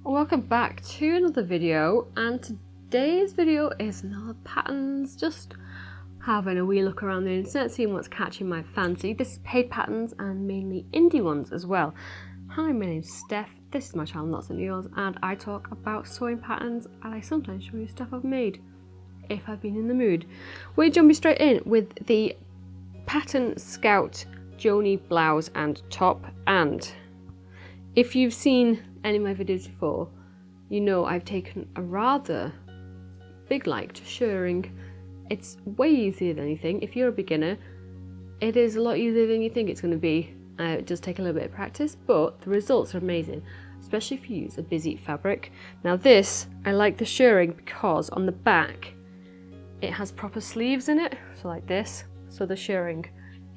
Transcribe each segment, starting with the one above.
Welcome back to another video, and today's video is another patterns, just having a wee look around the internet, seeing what's catching my fancy. This is paid patterns and mainly indie ones as well. Hi, my name's Steph, this is my channel Knots and Needles, and I talk about sewing patterns, and I sometimes show you stuff I've made if I've been in the mood. We're jumping straight in with the Pattern Scout Joni blouse and top, and if you've seen any of my videos before, you know I've taken a rather big like to shirring. It's way easier than you think. If you're a beginner, it is a lot easier than you think it's going to be. It does take a little bit of practice, but the results are amazing, especially if you use a busy fabric. Now this, I like the shirring because on the back it has proper sleeves in it, so like this, so the shirring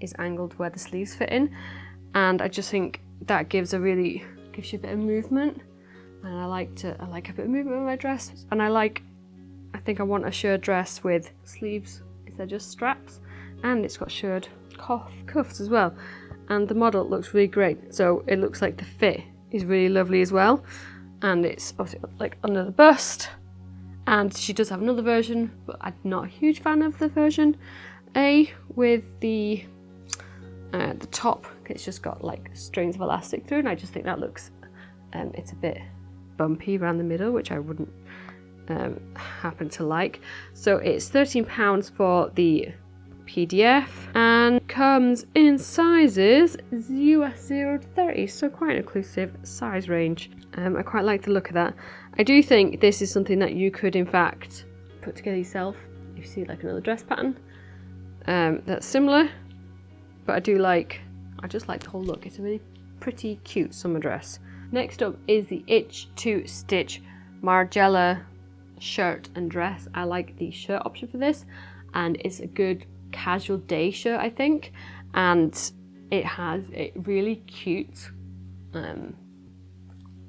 is angled where the sleeves fit in, and I just think that gives you a bit of movement, and I like a bit of movement in my dress, and I think I want a shirred dress with sleeves instead of just straps, and it's got shirred cuffs as well, and the model looks really great, so it looks like the fit is really lovely as well, and it's obviously like under the bust, and she does have another version, but I'm not a huge fan of the version A with the top. It's just got like strings of elastic through, and I just think that looks it's a bit bumpy around the middle, which I wouldn't happen to like. So it's £13 for the PDF and comes in sizes US 0 to 30, so quite an inclusive size range. I quite like the look of that. I do think this is something that you could in fact put together yourself if you see like another dress pattern that's similar. But I just like the whole look. It's a really pretty cute summer dress. Next up is the Itch to Stitch Margiela shirt and dress. I like the shirt option for this, and it's a good casual day shirt, I think, and it has a really cute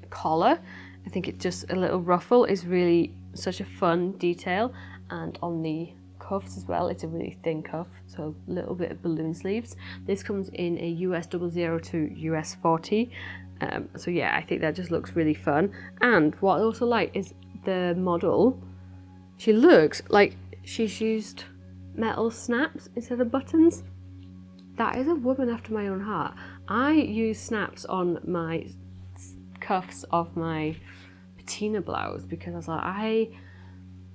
collar. I think it's just a little ruffle is really such a fun detail, and on the cuffs as well, it's a really thin cuff, so a little bit of balloon sleeves. This comes in a US 00 to US 40, so yeah, I think that just looks really fun. And what I also like is the model, she looks like she's used metal snaps instead of buttons. That is a woman after my own heart. I use snaps on my cuffs of my patina blouse because I was like, I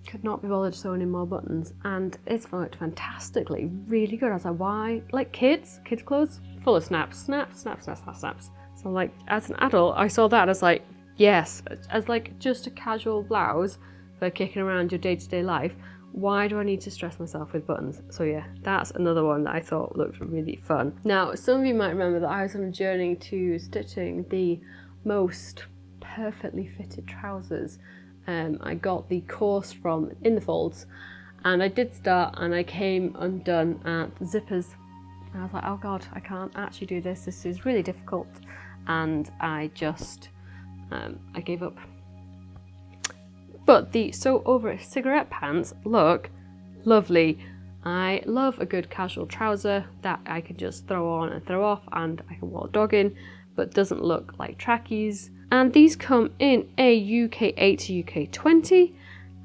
could not be bothered sewing in more buttons, and it's worked fantastically, really good. I was like, why? Like kids clothes full of snaps. So like, as an adult, I saw that and I was like, yes, as like just a casual blouse for kicking around your day-to-day life, why do I need to stress myself with buttons? So yeah, that's another one that I thought looked really fun. Now, some of you might remember that I was on a journey to stitching the most perfectly fitted trousers. I got the course from In the Folds, and I did start, and I came undone at the zippers. And I was like, oh god, I can't actually do this. This is really difficult, and I just I gave up. But the Sew Over It cigarette pants look lovely. I love a good casual trouser that I can just throw on and throw off, and I can walk dog in, but doesn't look like trackies. And these come in a UK 8 to UK 20,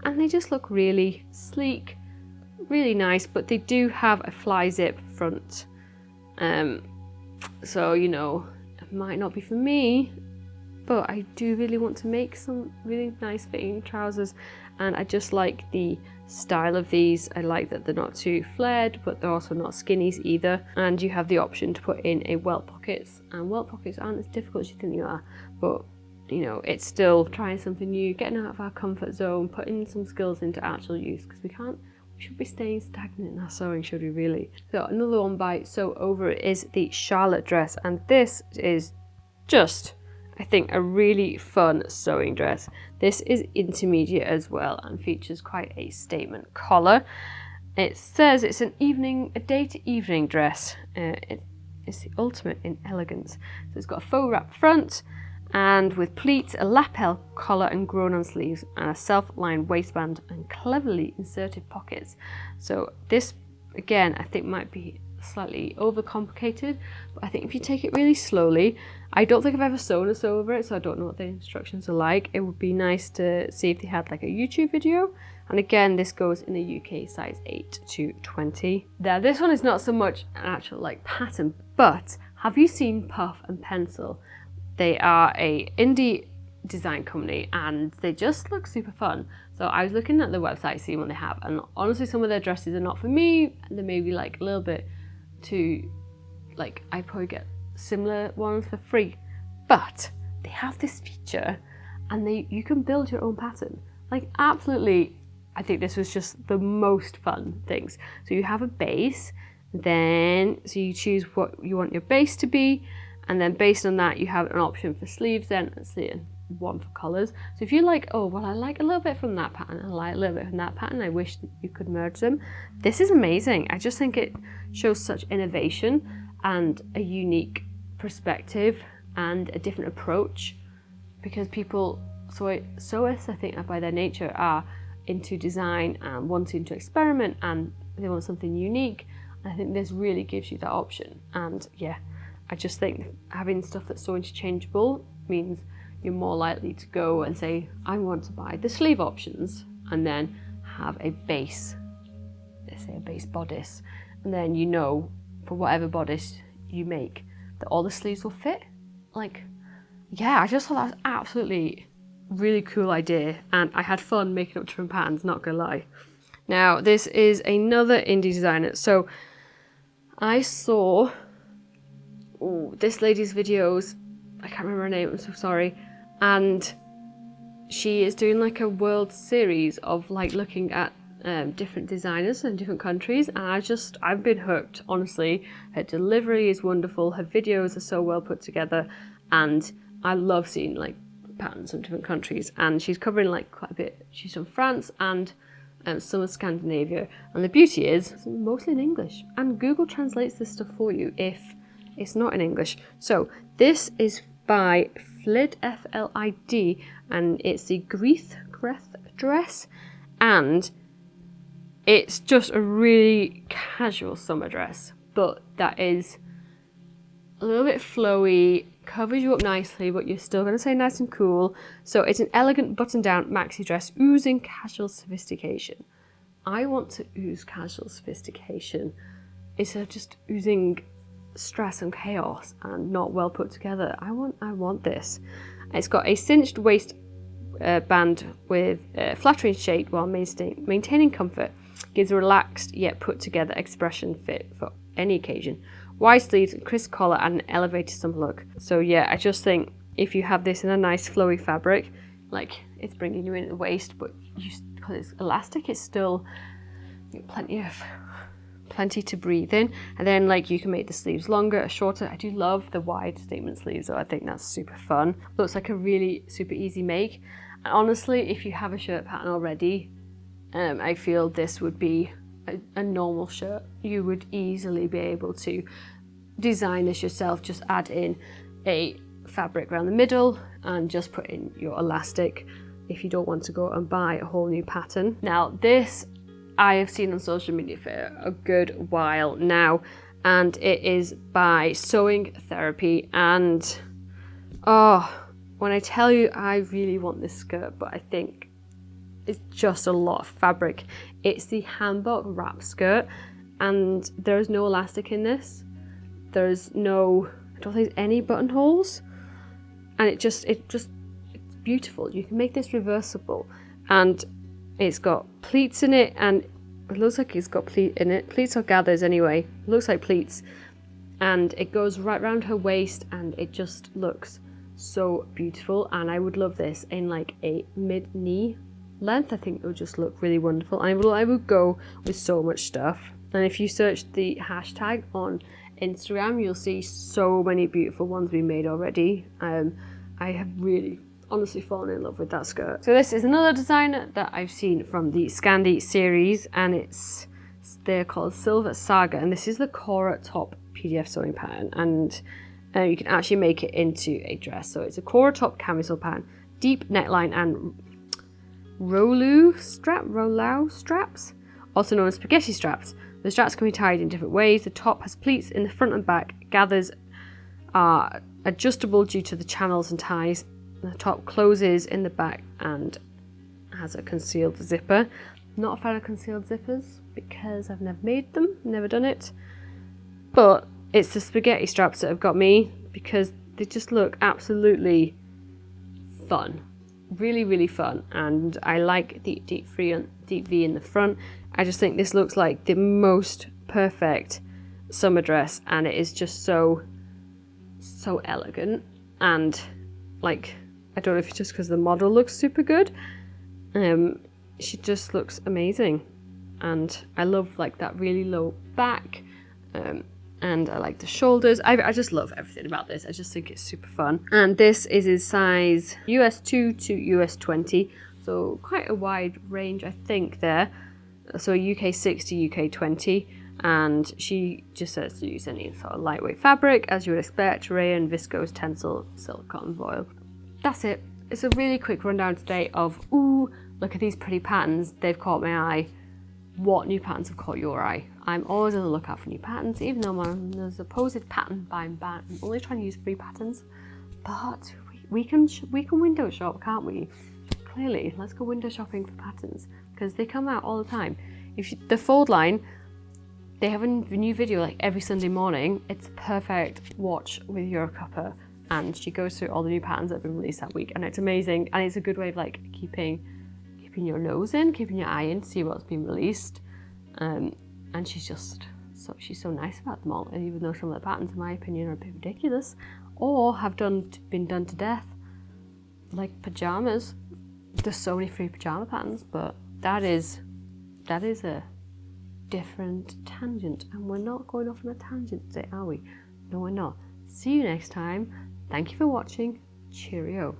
and they just look really sleek, really nice, but they do have a fly zip front. So, you know, it might not be for me, but I do really want to make some really nice fitting trousers, and I just like the style of these. I like that they're not too flared, but they're also not skinnies either, and you have the option to put in a welt pockets, and welt pockets aren't as difficult as you think they are, but you know, it's still trying something new, getting out of our comfort zone, putting some skills into actual use, because we should be staying stagnant in our sewing, should we really? So another one by Sew Over It is the Charlotte dress, and this is just, I think, a really fun sewing dress. This is intermediate as well and features quite a statement collar. It says it's a day to evening dress. It's the ultimate in elegance. So it's got a faux wrap front, and with pleats, a lapel collar and grown-on sleeves, and a self-lined waistband and cleverly inserted pockets. So this, again, I think might be slightly overcomplicated, but I think if you take it really slowly, I don't think I've ever sewn a sew over it, so I don't know what the instructions are like. It would be nice to see if they had like a YouTube video. And again, this goes in the UK size 8 to 20. Now, this one is not so much an actual like pattern, but have you seen Puff and Pencil? They are a indie design company and they just look super fun. So I was looking at the website, seeing what they have, and honestly some of their dresses are not for me. They may be like a little bit too, like I'd probably get similar ones for free, but they have this feature and you can build your own pattern. Like absolutely, I think this was just the most fun things. So you have a base, then so you choose what you want your base to be, and then based on that you have an option for sleeves, then one for collars. So if you like, oh well, I like a little bit from that pattern, I like a little bit from that pattern, I wish that you could merge them. This is amazing. I just think it shows such innovation and a unique perspective and a different approach, because people, sewists, I think by their nature are into design and wanting to experiment and they want something unique. I think this really gives you that option. And yeah, I just think having stuff that's so interchangeable means you're more likely to go and say, I want to buy the sleeve options, and then have a base, let's say a base bodice, and then you know for whatever bodice you make that all the sleeves will fit. Like, yeah, I just thought that was absolutely really cool idea, and I had fun making up different patterns, not gonna lie. Now this is another indie designer. So I saw this lady's videos, I can't remember her name, I'm so sorry, and she is doing like a world series of like looking at different designers in different countries, and I've been hooked, honestly. Her delivery is wonderful, her videos are so well put together, and I love seeing like patterns from different countries, and she's covering like quite a bit. She's from France and some of Scandinavia, and the beauty is it's mostly in English, and Google translates this stuff for you if it's not in English. So this is by Flid, F-L-I-D, and it's the Greeth dress, and it's just a really casual summer dress, but that is a little bit flowy, covers you up nicely, but you're still going to stay nice and cool. So it's an elegant button-down maxi dress oozing casual sophistication. I want to ooze casual sophistication instead of just oozing stress and chaos and not well put together. I want this. It's got a cinched waist band with flattering shape while maintaining comfort. Gives a relaxed yet put together expression fit for any occasion. Wide sleeves, crisp collar, and an elevated summer look. So yeah, I just think if you have this in a nice flowy fabric, like it's bringing you in at the waist, but because it's elastic, it's still plenty to breathe in. And then like you can make the sleeves longer or shorter. I do love the wide statement sleeves, so I think that's super fun. Looks like a really super easy make. And honestly, if you have a shirt pattern already, I feel this would be a normal shirt. You would easily be able to design this yourself. Just add in a fabric around the middle and just put in your elastic if you don't want to go and buy a whole new pattern. Now this I have seen on social media for a good while now, and it is by Sewing Therapy, and when I tell you I really want this skirt, but I think it's just a lot of fabric. It's the hanbok wrap skirt, and there's no elastic in this. There's no, I don't think there's any buttonholes, and it's beautiful. You can make this reversible, and it's got pleats in it, and it looks like it's got pleat in it. Pleats or gathers anyway. It looks like pleats, and it goes right around her waist, and it just looks so beautiful. And I would love this in like a mid-knee length. I think it would just look really wonderful. I would go with so much stuff. And if you search the hashtag on Instagram, you'll see so many beautiful ones being made already. I have really honestly fallen in love with that skirt. So this is another designer that I've seen from the Scandi series, and they're called Silver Saga, and this is the Cora top PDF sewing pattern, and you can actually make it into a dress. So it's a Cora top camisole pattern, deep neckline and rollau straps, also known as spaghetti straps. The straps can be tied in different ways. The top has pleats in the front and back. Gathers are adjustable due to the channels and ties. The top closes in the back and has a concealed zipper. Not a fan of concealed zippers because I've never made them, never done it. But it's the spaghetti straps that have got me because they just look absolutely fun. Really, really fun. And I like the deep V in the front. I just think this looks like the most perfect summer dress, and it is just so elegant. And like, I don't know if it's just because the model looks super good. She just looks amazing, and I love like that really low back, and I like the shoulders. I just love everything about this. I just think it's super fun. And this is in size US 2 to US 20, so quite a wide range I think there. So UK 6 to UK 20, and she just says to use any sort of lightweight fabric as you would expect, rayon, viscose, tencel, silk, cotton voile. That's it. It's a really quick rundown today of, ooh, look at these pretty patterns, they've caught my eye. What new patterns have caught your eye? I'm always on the lookout for new patterns, even though I'm a supposed pattern buying ban. I'm only trying to use free patterns, but we can window shop, can't we? Clearly, let's go window shopping for patterns because they come out all the time. The Fold line, they have a new video like every Sunday morning. It's perfect watch with your cuppa, and she goes through all the new patterns that have been released that week, and it's amazing. And it's a good way of like keeping your nose in, keeping your eye in to see what's been released. And she's so nice about them all, even though some of the patterns in my opinion are a bit ridiculous or have been done to death, like pajamas. There's so many free pajama patterns, but that is a different tangent, and we're not going off on a tangent today, are we? No, we're not. See you next time. Thank you for watching. Cheerio.